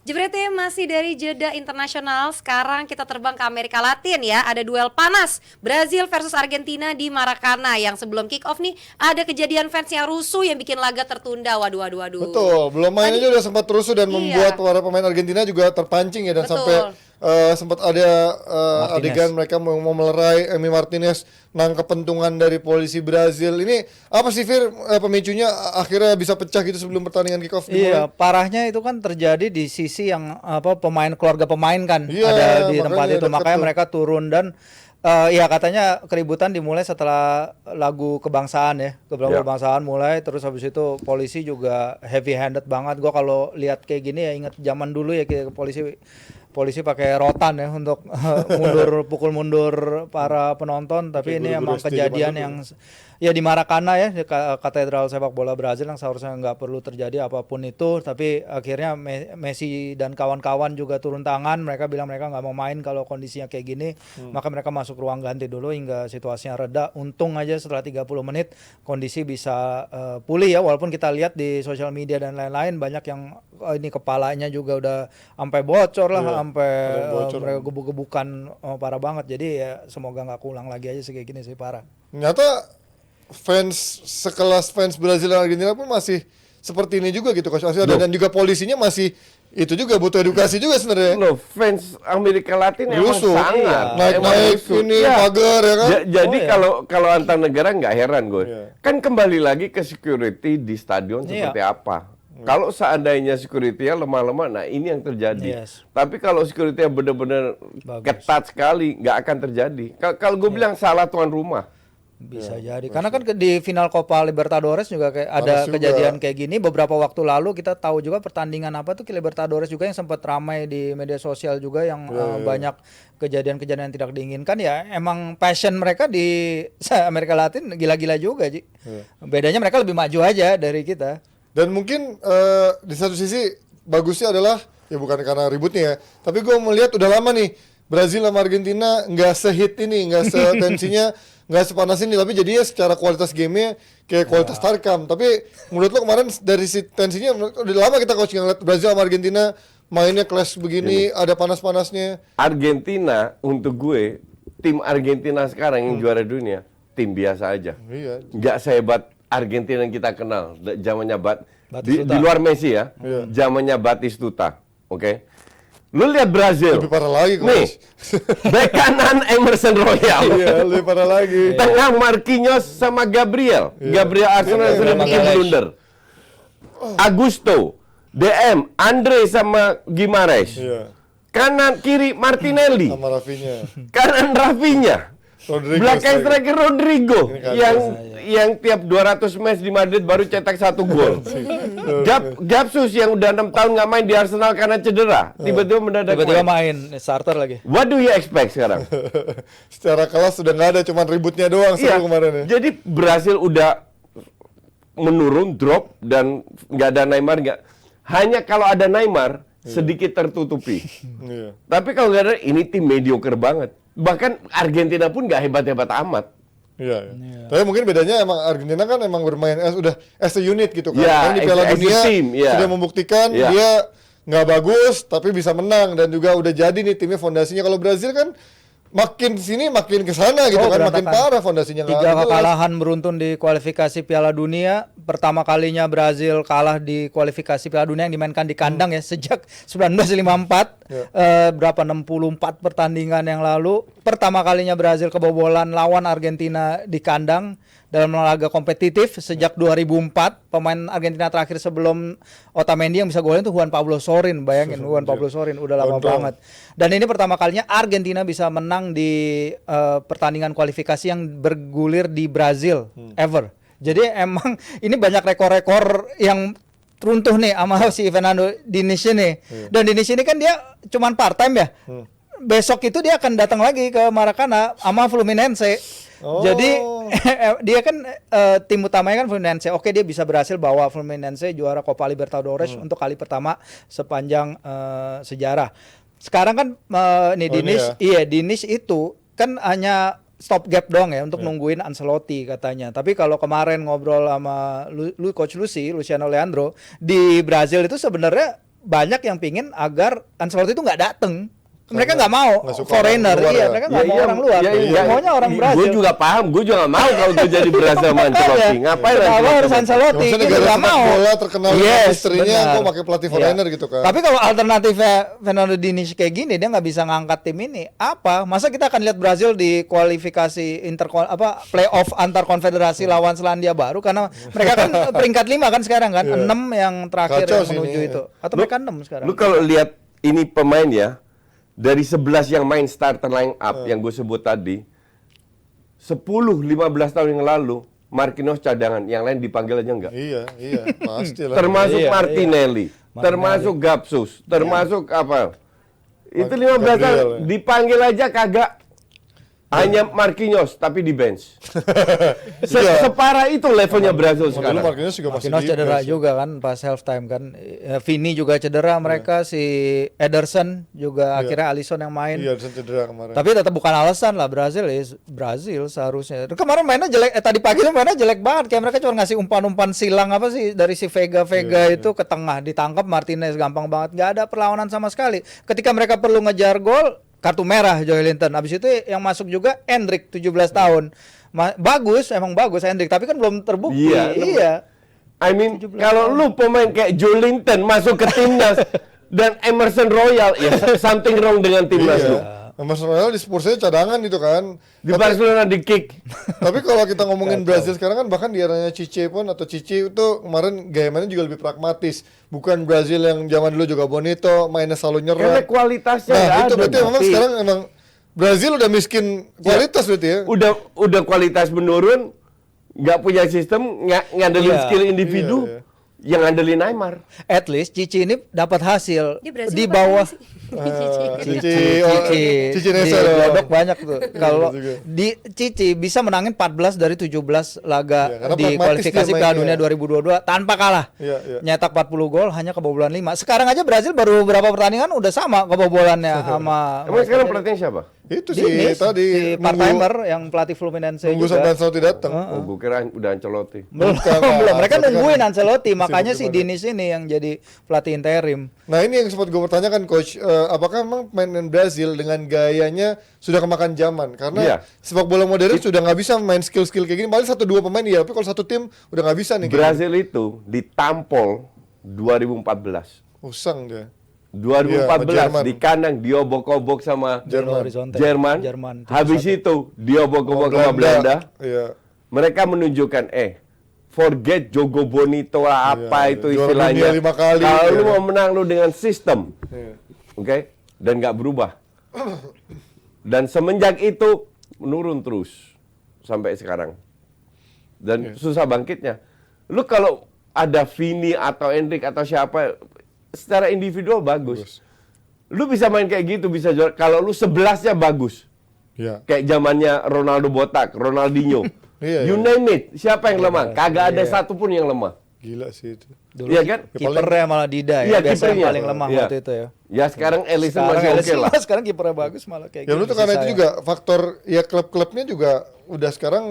Jebretnya masih dari jeda internasional, sekarang kita terbang ke Amerika Latin ya. Ada duel panas Brazil versus Argentina di Maracana. Yang sebelum kick off nih ada kejadian fans yang rusuh yang bikin laga tertunda. Waduh, waduh, waduh. Betul, belum main aja udah sempat rusuh dan Iya. membuat para pemain Argentina juga terpancing ya, dan Betul. sampai sempat ada adegan mereka mau melerai Emi Martinez nangkep pentungan dari polisi Brazil. Ini apa sih Fir, pemicunya akhirnya bisa pecah gitu sebelum pertandingan kick off dimulai? Iya, parahnya itu kan terjadi di sisi yang keluarga pemain kan Iya, ada di makanya tempat itu, deket makanya tuh. mereka turun dan ya katanya keributan dimulai setelah lagu kebangsaan ya, kebangsaan mulai, terus habis itu polisi juga heavy handed banget. Gua kalau lihat kayak gini ya inget zaman dulu ya, kayak polisi pakai rotan ya untuk pukul mundur para penonton. Tapi Kayak ini guru-guru emang SD kejadian zaman yang ya di Maracana ya, di katedral sepak bola Brazil yang seharusnya nggak perlu terjadi apapun itu. Tapi akhirnya Messi dan kawan-kawan juga turun tangan. Mereka bilang mereka nggak mau main kalau kondisinya kayak gini. Maka mereka masuk ruang ganti dulu hingga situasinya reda. Untung aja setelah 30 menit kondisi bisa pulih ya, walaupun kita lihat di sosial media dan lain-lain banyak yang ini kepalanya juga udah sampai bocor lah, Iya, sampai ada yang bocor. mereka gebuk-gebukan parah banget. Jadi ya semoga nggak keulang lagi aja sih kayak gini sih, parah. Ternyata sekelas fans Brazil dan Argentina pun masih seperti ini juga gitu Coach Asya, dan juga polisinya masih itu juga butuh edukasi juga sebenarnya. Loh, fans Amerika Latin emang Rusuh, sangat naik-naik rusuh. ini Ya. pagar ya kan. Jadi Oh, ya. kalau antar negara nggak heran gue. Iya. Kan kembali lagi ke security di stadion seperti apa. Kalau seandainya security-nya lemah-lemah, nah ini yang terjadi. Yes. Tapi kalau security-nya benar-benar Bagus. ketat sekali, nggak akan terjadi. Kalau gue bilang salah tuan rumah. Bisa jadi. Karena kan di final Copa Libertadores juga kayak ada Panas juga. kejadian kayak gini beberapa waktu lalu. Kita tahu juga pertandingan apa tuh Libertadores juga yang sempat ramai di media sosial juga yang banyak kejadian-kejadian yang tidak diinginkan. Ya emang passion mereka di Amerika Latin gila-gila juga, Ji. Bedanya mereka lebih maju aja dari kita. Dan mungkin di satu sisi bagusnya adalah ya bukan karena ributnya ya, tapi gue melihat udah lama nih Brazil sama Argentina nggak sehit ini, nggak setensinya, nggak sepanas ini, tapi jadinya secara kualitas gamenya kayak kualitas Tarkam. Tapi menurut lo kemarin dari si tensinya udah lama kita coach ngeliat Brazil sama Argentina mainnya clash begini, ada panas-panasnya. Argentina untuk gue, tim Argentina sekarang yang juara dunia, tim biasa aja. Iya. Nggak sehebat Argentina yang kita kenal zamannya Batistuta. di luar Messi ya, zamannya Batistuta, oke. Lu lihat Brazil, Lebih parah lagi coach. nih, bek kanan Emerson Royal, Iya, lebih parah lagi. tengah Marquinhos sama Gabriel, Gabriel Arsenal Iya, sudah bikin Magalhaes. blunder, Augusto, DM, Andre sama Gimares, Iya. kanan kiri Martinelli, Sama Rafinha. kanan Rafinha. Rodrigo Belakang striker Rodrigo Ini kan yang tiap 200 match di Madrid baru cetak 1 gol. Gapsus yang udah 6 tahun nggak main di Arsenal karena cedera, tiba-tiba mendadak Tiba-tiba main. main starter lagi. What do you expect sekarang? Secara kelas sudah nggak ada, cuman ributnya doang Iya, seru kemarin ya. jadi Brasil udah menurun, drop, dan nggak ada Neymar, nggak. Hanya kalau ada Neymar sedikit tertutupi. Iya. Tapi kalau nggak ada, ini tim mediocre banget. Bahkan Argentina pun nggak hebat-hebat amat. Iya, iya. Tapi mungkin bedanya emang Argentina kan emang bermain udah as a unit gitu kan. Iya, Karena di Piala as a Dunia team, iya. sudah membuktikan Iya. dia nggak bagus tapi bisa menang, dan juga udah jadi nih timnya fondasinya. Kalau Brazil kan makin sini makin ke sana gitu kan, makin berantakan. parah fondasinya. nggak 3 jelas. kekalahan beruntun di kualifikasi Piala Dunia. Pertama kalinya Brazil kalah di kualifikasi Piala Dunia yang dimainkan di kandang ya sejak 1954. Berapa 64 pertandingan yang lalu. Pertama kalinya Brazil kebobolan lawan Argentina di kandang dalam laga kompetitif sejak 2004. Pemain Argentina terakhir sebelum Otamendi yang bisa golin itu Juan Pablo Sorin. Bayangin Juan Pablo Sorin udah lama Gondrong. banget. Dan ini pertama kalinya Argentina bisa menang di pertandingan kualifikasi yang bergulir di Brazil ever. Jadi emang ini banyak rekor-rekor yang runtuh nih sama si Fernando Diniz ini. Dan Diniz ini kan dia cuman part time ya. Besok itu dia akan datang lagi ke Maracana sama Fluminense. Oh. Jadi dia kan tim utamanya kan Fluminense. Oke, dia bisa berhasil bawa Fluminense juara Copa Libertadores untuk kali pertama sepanjang sejarah. Sekarang kan nih Oh, Diniz, ini ya? Diniz itu kan hanya stop gap doang ya untuk nungguin Ancelotti katanya. Tapi kalau kemarin ngobrol sama Coach Luciano Leandro di Brazil itu sebenarnya banyak yang pingin agar Ancelotti itu nggak datang. Mereka nggak mau nggak suka foreigner, orang luar iya, ya? mereka nggak mau orang luar. Maunya orang Gue Brazil. juga paham, gue juga nggak mau kalau gue jadi Brazil sama Ancelotti. Ngapain Kenapa harus Ancelotti? Maksudnya Kita negara nggak sepak mau. bola terkenal Yes, istrinya benar. kok pakai pelatih Iya. foreigner gitu kan. Tapi kalau alternatifnya Fernando Diniz kayak gini, dia nggak bisa ngangkat tim ini. Apa? Masa kita akan lihat Brazil di kualifikasi playoff antar konfederasi lawan Selandia Baru karena mereka kan peringkat 5 kan sekarang kan, 6 yang terakhir Kacau yang sih menuju ini. itu. Atau mereka 6 sekarang. Lu kalau lihat ini pemain ya, dari 11 yang main starter line up yang gue sebut tadi, 10-15 tahun yang lalu Marquinhos cadangan, yang lain dipanggil aja enggak. Iya, pasti lah. Termasuk Iya, Martinelli, termasuk Gapsus, termasuk apa? Itu 15 tahun Gabriel, ya. dipanggil aja kagak. Hanya Marquinhos tapi di bench. Separah itu levelnya Brazil Dulu sekarang. Marquinhos juga masih Marquinhos di cedera bench. juga kan pas halftime kan. Vini juga cedera mereka, si Ederson juga akhirnya Alisson yang main. Iya, Ederson cedera kemarin. Tapi tetap bukan alasan lah, Brazil seharusnya. Kemarin mainnya jelek, tadi pagi tuh mainnya jelek banget. Kayak mereka cuma ngasih umpan-umpan silang apa sih dari si Vega itu ke tengah, ditangkap Martinez gampang banget. Nggak ada perlawanan sama sekali. Ketika mereka perlu ngejar gol, kartu merah Joelinton. Habis itu yang masuk juga Endrick 17 tahun. Emang bagus Endrick, tapi kan belum terbukti. Iya. I mean, kalau lu pemain kayak Joelinton masuk ke timnas dan Emerson Royal, ya something wrong dengan timnas lu. Mas Royal di Spursnya cadangan gitu kan. Di Barcelona di kick. Tapi kalau kita ngomongin Brazil sekarang kan bahkan di eranya Cici itu kemarin gaya mainnya juga lebih pragmatis. Bukan Brazil yang zaman dulu juga bonito, mainnya selalu Karena nyerang. kualitasnya Nah, nggak itu ada. berarti memang Tapi sekarang emang Brazil udah miskin kualitas berarti ya. udah kualitas menurun, nggak punya sistem, ngandelin Iya. skill individu, Iya, iya. yang ngandelin Neymar. At least Cici ini dapat hasil Di Brazil di apa bawah. sih? Cici Nesa di dong. Glodok banyak tuh. Kalau juga. di Cici bisa menangin 14 dari 17 laga Iya, karena di pragmatis kualifikasi dia Piala mainnya. Dunia 2022 tanpa kalah. Iya, iya. Nyetak 40 gol hanya kebobolan 5. Sekarang aja Brazil baru beberapa pertandingan udah sama kebobolannya sama Emang sekarang pelatihnya siapa? Itu sih Diniz, tadi si part-timer yang pelatih Fluminense nunggu juga. sampai Ancelotti datang. Oh, gue kira udah Ancelotti. Belum, Bukan, belum. Mereka Ancelotti nungguin kan Ancelotti, makanya si sibuk Diniz ini yang jadi pelatih interim. Nah ini yang sempat gue pertanyakan coach, apakah memang pemain Brazil dengan gayanya sudah kemakan zaman? Karena Iya. sepak bola modern sudah nggak bisa main skill-skill kayak gini. Paling 1-2 pemain ya, tapi kalau satu tim udah nggak bisa nih. Brazil itu ditampol 2014. Usang dia. 2014 Iya, sama Jerman. di kandang diobok-obok sama Belo Horizonte. Jerman. Habis itu diobok-obok sama Belanda. Iya. Mereka menunjukkan forget Jogo Bonito lah, apa Iya, itu juara istilahnya. dunia 5 kali, Kalau lu iya. mau menang lu dengan sistem. Iya. Oke? Dan nggak berubah. Dan semenjak itu menurun terus sampai sekarang. Dan susah bangkitnya. Lu kalau ada Vini atau Endrick atau siapa secara individual bagus. Lu bisa main kayak gitu, bisa juara. Kalau lu 11-nya bagus. Iya. Kayak zamannya Ronaldo Botak, Ronaldinho. Iya, You iya. name it, siapa yang lemah? Kagak ada satupun yang lemah. Gila sih itu. Dulu Iya kan? kipernya malah Dida Iya, ya, biasa yang kipernya. paling lemah Iya. waktu itu ya. Ya sekarang Alisson Sekarang masih oke Alisson lah. sekarang kipernya bagus malah kayak Ya gitu. lu tuh karena sisa itu ya. juga faktor ya klub-klubnya juga udah sekarang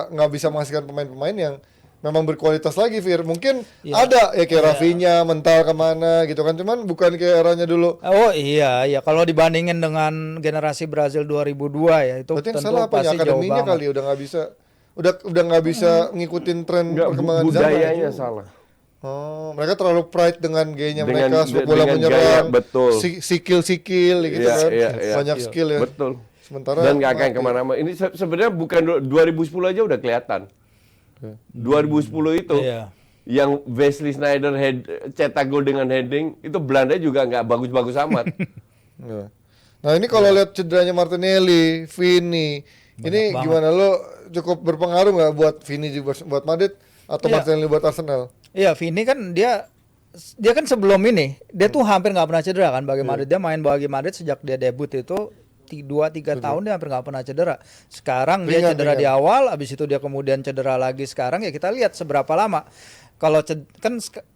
nggak bisa menghasilkan pemain-pemain yang memang berkualitas lagi, Fir. Mungkin ada ya kayak Rafinha mental kemana gitu kan, cuman bukan kayak eranya dulu. Oh iya, kalau dibandingin dengan generasi Brazil 2002 ya itu Berarti yang tentu salah apa ya pasti jauh akademinya banget. kali udah nggak bisa, udah nggak bisa ngikutin tren Enggak, perkembangan zaman. budayanya salah. Oh, mereka terlalu pride dengan gayanya Dengan- mereka, sepak bola dengan menyerang, gaya, betul. sikil gitu Iya, kan, iya, iya. banyak skill ya. Betul. Sementara Dan nggak akan mati. kemana-mana. Ini sebenarnya bukan 2010 aja udah kelihatan. 2010 itu Iya. yang Wesley Sneijder cetak gol dengan heading itu Belanda juga nggak bagus-bagus amat. Ya. Nah ini kalau lihat cederanya Martinelli, Vini, ini gimana lo cukup berpengaruh nggak buat Vini buat Madrid atau Iya. Martinelli buat Arsenal? Iya, Vini kan dia kan sebelum ini dia tuh hampir nggak pernah cedera kan bagi Madrid. Dia main bagi Madrid sejak dia debut itu 2-3 tahun dia hampir nggak pernah cedera. Sekarang dia Ringan, cedera ringan. di awal, habis itu dia kemudian cedera lagi sekarang ya kita lihat seberapa lama. Kalau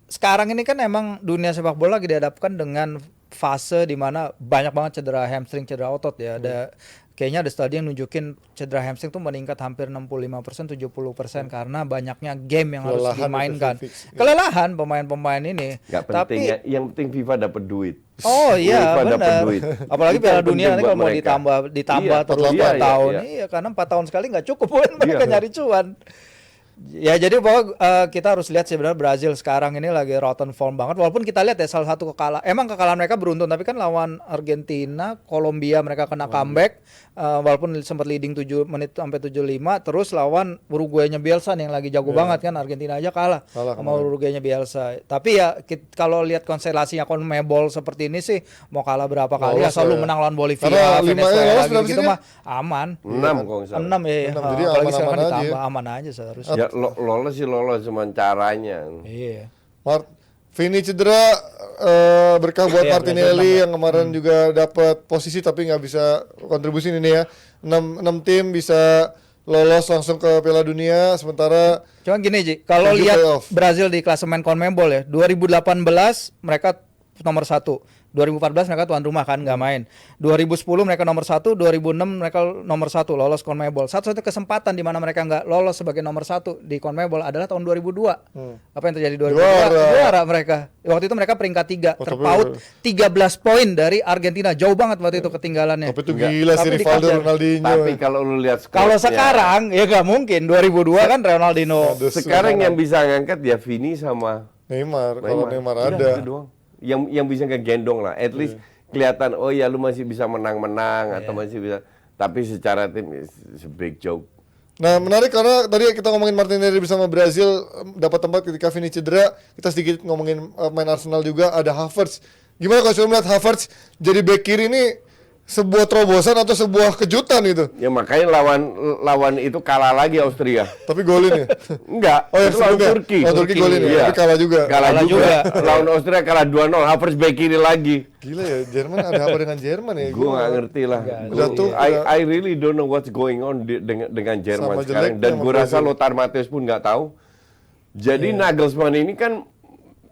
sekarang ini kan emang dunia sepak bola lagi dihadapkan dengan fase di mana banyak banget cedera hamstring, cedera otot ya. Ada kayaknya ada studi yang nunjukin cedera hamstring tuh meningkat hampir 65%, 70% karena banyaknya game yang harus Kelelahan dimainkan. itu fix. Kelelahan pemain-pemain ini. Nggak penting Tapi ya, yang penting FIFA dapat duit. oh iya FIFA dapat benar. duit. Apalagi Itu Piala yang Dunia penting nanti buat kalau mau mereka. ditambah Iya, terus iya, 4 tahun. iya. Iya, karena 4 tahun sekali nggak cukup buat mereka Iya. nyari cuan. Ya jadi bahwa kita harus lihat sebenarnya Brazil sekarang ini lagi rotten form banget. Walaupun kita lihat ya salah satu emang kekalahan mereka beruntun, tapi kan lawan Argentina, Kolombia mereka kena comeback walaupun sempat leading 7 menit sampai 75, terus lawan Uruguay-nya Bielsa nih yang lagi jago banget kan, Argentina aja kalah sama kemarin. Uruguay-nya Bielsa. Tapi ya kalau lihat konstelasinya CONMEBOL seperti ini sih mau kalah berapa kali Lolos asal lu ya. menang lawan Bolivia, Karena 5 Venezuela lolos berapa gitu sih dia? mah aman. 6 kalau nggak salah. 6 ya. Enam, jadi Apalagi sekarang aman-aman aja ditambah ya. aman aja seharusnya. Ya lolos sih lolos, cuman caranya. Iya. Vini cedera, berkah buat Iya, Martinelli yang kemarin juga dapat posisi tapi nggak bisa kontribusi ini ya. 6 tim bisa lolos langsung ke Piala Dunia, sementara Cuman gini Ji, kalau 7 lihat playoff. Brazil di klasemen CONMEBOL ya, 2018 mereka nomor 1. 2014 mereka tuan rumah kan nggak main. 2010 mereka nomor 1, 2006 mereka nomor 1 lolos CONMEBOL. Satu-satunya kesempatan di mana mereka nggak lolos sebagai nomor 1 di CONMEBOL adalah tahun 2002. Apa yang terjadi 2002? Juara mereka. Waktu itu mereka peringkat 3, Oh, terpaut 13 poin dari Argentina. Jauh banget waktu itu ketinggalannya. tapi itu Enggak. gila sih Tapi Rivaldo dikejar. Ronaldinho. Tapi kalau lu lihat Kalau squadnya, sekarang ya nggak mungkin. 2002 kan Ronaldinho. Aduh, sekarang yang bisa ngangkat ya Vini sama Neymar, kalau Neymar Udah, ada. itu doang. Yang bisa ngegendong lah. At least kelihatan oh ya lu masih bisa menang-menang atau masih bisa. Tapi secara tim it's a big joke. Nah menarik karena tadi kita ngomongin Martinelli bersama Brazil dapat tempat ketika Vini cedera. Kita sedikit ngomongin main Arsenal juga, ada Havertz. Gimana kalau coba melihat Havertz jadi back kiri ini sebuah terobosan atau sebuah kejutan itu? Ya makanya lawan itu kalah lagi Austria. Tapi golin ya? Enggak, Oh yang itu lawan sebelumnya? Turki. Oh Turki golin ya? Iya. Tapi kalah juga. Kalah Kalah juga. juga. Lawan Austria kalah 2-0. Havertz back kiri lagi. Gila ya, Jerman ada apa dengan Jerman ya? Gue nggak ngerti lah. Udah tuh, I really don't know what's going on dengan Jerman Sama sekarang. jeleknya Dan sama gue rasa Brazil. Lothar Matthäus pun nggak tahu. Jadi Nagelsmann ini kan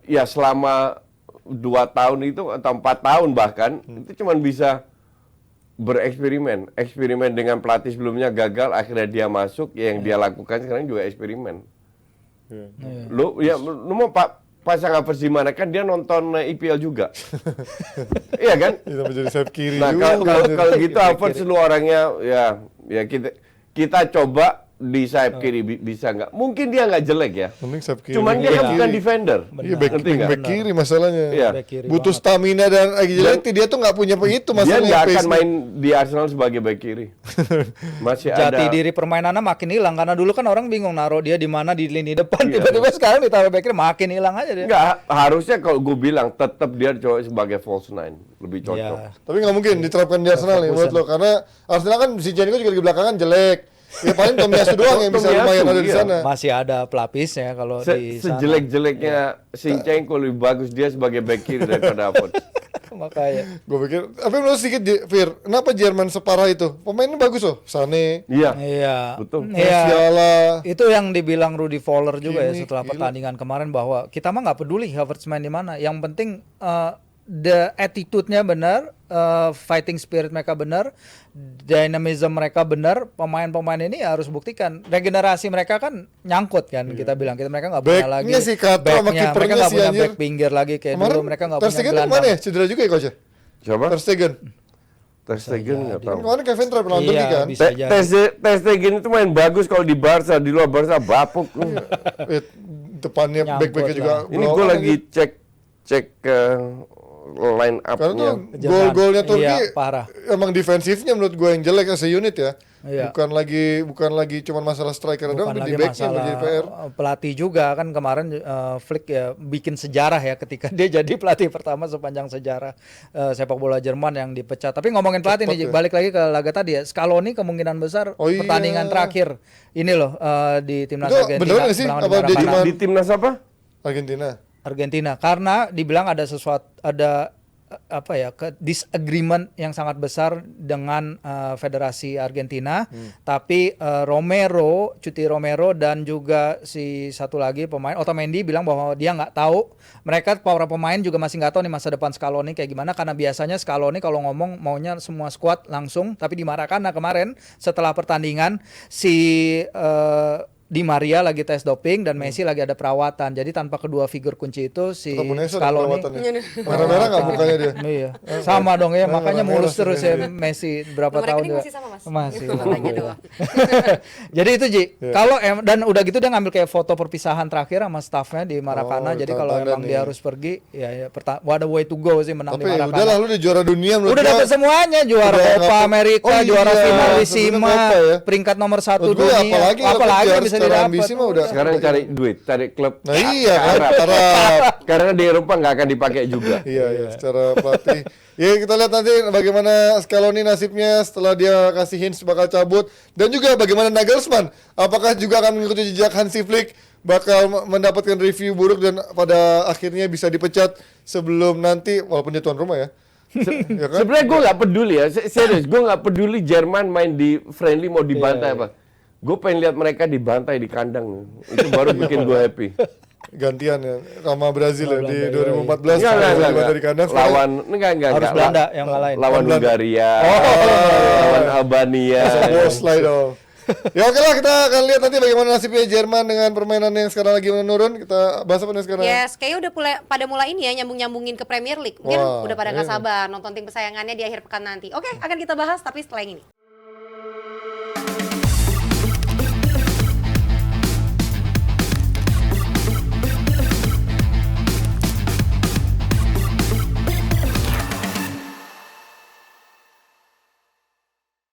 ya selama 2 tahun itu atau 4 tahun bahkan itu cuman bisa eksperimen dengan pelatih sebelumnya gagal, akhirnya dia masuk, ya yang dia lakukan sekarang juga eksperimen. Lu mau pasang Havertz di mana kan dia nonton IPL juga. Iya kan? Kita menjadi sayap kiri Nah, juga. kalau gitu Havertz lu orangnya ya kita coba di sayap kiri bisa nggak? Mungkin dia nggak jelek ya. Mending sayap kiri. Cuman dia kan Kiri. bukan defender. Iya back, Ngerti nggak? back kiri masalahnya. Iya. Back kiri Butuh banget. stamina dan agility dia tuh nggak punya itu Dia masalahnya. nggak akan pace-nya. main di Arsenal sebagai back kiri. Masih Jati ada. diri permainannya makin hilang karena dulu kan orang bingung naruh dia di mana di lini depan, tiba-tiba sekarang ditaruh back kiri makin hilang aja dia. Nggak, harusnya kalau gue bilang tetap dia coba sebagai false nine lebih cocok. Ya. Tapi nggak mungkin diterapkan di Arsenal nih menurut lo karena Arsenal kan si Zinchenko juga di belakangan jelek. Ya paling Tomiyasu doang yang bisa Tomiyasu, lumayan ada di iya. sana. Masih ada pelapisnya kalau di sana. Sejelek-jeleknya Zinchenko lebih bagus dia sebagai back kiri daripada Havertz. Makanya. Gue pikir, tapi menurut sedikit Fir, kenapa Jerman separah itu? Pemainnya bagus loh, Sané, Iya. Iya. Betul. Iya. Musiala. Itu yang dibilang Rudi Voller juga ya Kimmich, setelah gila. pertandingan kemarin bahwa kita mah nggak peduli Havertz main di mana. Yang penting the attitude-nya benar, fighting spirit mereka benar, dynamism mereka benar. Pemain-pemain ini harus buktikan. Regenerasi mereka kan nyangkut kan kita bilang. Mereka nggak punya lagi Backnya sih Kato sama backnya. Mereka kipernya nggak sih, punya anjir. back pinggir lagi kayak Kemarin dulu. Mereka nggak Ter punya Stegen tuh gelandang. mana ya? Cedera juga ya coach ya? Siapa? Ter Stegen. Ter Stegen nggak tahu. Kemarin Kevin Trapp lawan Iya, Turki kan? bisa jadi. Ter Stegen itu main bagus kalau di Barca, di luar Barca bapuk. Depannya Nyangkut back-backnya juga. lah. Ini blow gue up lagi aja. cek line Karena up-nya. tuh gol-golnya Turki Iya, parah. emang defensifnya menurut gue yang jelek as a unit ya. Iya. Bukan lagi cuma masalah striker doang, Bukan tapi di lagi backnya yang masalah menjadi PR. pelatih juga kan kemarin Flick ya bikin sejarah ya ketika dia jadi pelatih pertama sepanjang sejarah sepak bola Jerman yang dipecat. Tapi ngomongin pelatih nih, ya. balik lagi ke laga tadi ya. Scaloni kemungkinan besar Oh iya. pertandingan terakhir ini loh di timnas Itu Argentina. beneran nggak sih? melawan Apa dia Maracana. cuma- Di timnas apa? Argentina. Argentina karena dibilang ada sesuatu disagreement yang sangat besar dengan Federasi Argentina. Tapi Cuti Romero dan juga si satu lagi pemain Otamendi bilang bahwa dia nggak tahu. Mereka para pemain juga masih nggak tahu nih masa depan Scaloni kayak gimana, karena biasanya Scaloni kalau ngomong maunya semua squad langsung. Tapi di Maracana kemarin setelah pertandingan si Di Maria lagi tes doping dan Messi lagi ada perawatan. Jadi tanpa kedua figur kunci itu si Scaloni merah-merah nggak mukanya dia? Iya. Sama dong ya, makanya merah mulus terus ya sendiri. Messi berapa Nomor tahun rekening juga. masih sama, Mas? Masih. Matanya doang. Jadi itu Ji, kalau dan udah gitu dia ngambil kayak foto perpisahan terakhir sama staffnya di Maracana. Jadi kalau tanda emang nih. dia harus pergi, what a way to go sih menang Tapi di ya Maracana. udahlah, lu udah juara dunia menurut Udah gua. dapet semuanya, juara Udah Copa nggak- Amerika, Oh iya, juara sebenarnya finalissima, Copa ya. peringkat nomor 1 Menurut gua dunia. apalagi kalau Apalagi kejar bisa secara didapat. ambisi mah udah. Sekarang cari duit, cari klub. Nah iya kan, Arab. Arab. Karena di Eropa nggak akan dipakai juga. Iya, secara pelatih. Ya kita lihat nanti bagaimana Scaloni nasibnya setelah dia kasih hints bakal cabut, dan juga bagaimana Nagelsmann, apakah juga akan mengikuti jejak Hansi Flick, bakal mendapatkan review buruk dan pada akhirnya bisa dipecat sebelum nanti, walaupun dia tuan rumah ya. Ya kan? Sebenarnya gue nggak peduli ya, serius gue nggak peduli Jerman main di friendly mau dibantai apa. Gue pengen lihat mereka dibantai di kandang, itu baru bikin gue happy. Gantian ya sama Brazil ya di 2014 Enggak. dari kandang Lawan enggak. Harus Belanda yang ngalahin. Lawan Belanda. Bulgaria, lawan Albania. bos lah dong. Ya oke lah, kita akan lihat nanti bagaimana nasibnya Jerman dengan permainan yang sekarang lagi menurun. Kita bahas apa nih sekarang? Yes, kayaknya udah pada mulai ini ya nyambung-nyambungin ke Premier League. Mungkin Wah, udah pada nggak iya. sabar nonton tim kesayangannya di akhir pekan nanti. Oke, akan kita bahas tapi setelah yang ini.